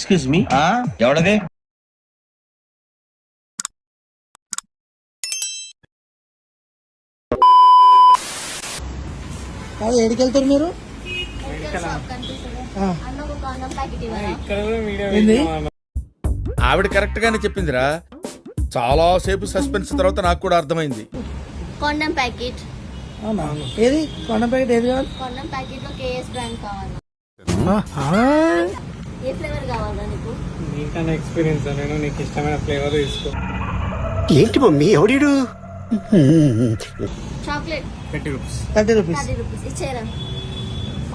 Excuse me ఎవడది? కాదు ఏడికి వెళ్తారు మీరు? ఆవిడ కరెక్ట్ గానే చెప్పిందిరా. చాలా సేపు సస్పెన్స్ తర్వాత నాకు కూడా అర్థమైంది. కొండం ప్యాకెట్. అవునా? ఏది కొండ ప్యాకెట్ ఏది కావాలి? కొండం ప్యాకెట్ లో కేఎస్ బ్రాండ్ కావాలి. ఏ ఫ్లేవర్ కావాలా నీకు? నీకన్నా ఎక్స్పీరియన్స్ నేను నీకు ఇష్టమైన ఫ్లేవర్ తీసుకో. ఏంటి మమ్మీ ఎవడీడు? Chocolate 30 rupees. 30 రూపీస్. 30 రూపీస్ ఇచ్చేరా.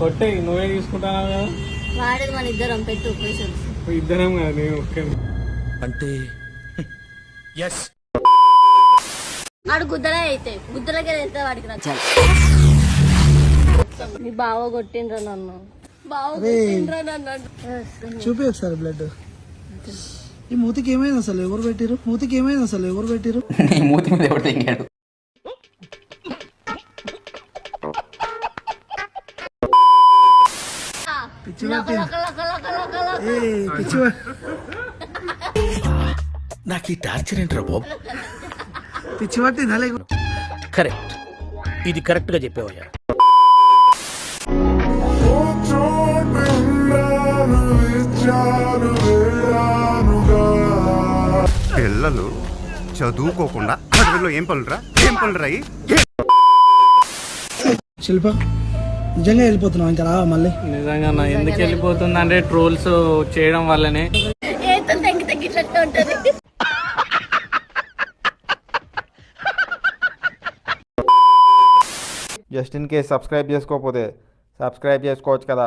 కొట్టే నువ్వే తీసుకుంటానా కదా? వాడేది మన ఇద్దరం పెట్టు పైసలు. ఇద్దరం కదా నేను ఒకే. అంటే ఎస్ వాడు గుద్దలే అయితే గుద్దలకే వెళ్తే వాడికి నచ్చాలి. మీ బావ కొట్టిండ్రా నన్ను. బావ కొట్టిండ్రా నన్ను. చూపి ఒకసారి బ్లడ్. ఈ మూతికి ఏమైంది అసలు? ఎవరు పెట్టిరు? మూతికి ఏమైంది అసలు? ఎవరు పెట్టిరు? మూతి మీద ఎవరు తెంగాడు? పిచ్చి పిచ్చి నాకు ఈ టార్చర్ ఏంట్రా బాబు? పిచ్చి పట్టిందా? కరెక్ట్, ఇది కరెక్ట్ గా చెప్పేవయ్యా. పిల్లలు చదువుకోకుండా అడవిలో ఏం పనులురా శిల్ప నిజంగా వెళ్ళిపోతున్నావు ఇంకా రావా మళ్ళీ? నిజంగా నా ఎందుకు వెళ్ళిపోతుంది అంటే ట్రోల్స్ చేయడం వల్లనే. జస్ట్ ఇన్ కేస్ సబ్స్క్రైబ్ చేసుకోకపోతే సబ్స్క్రైబ్ చేసుకోవచ్చు కదా.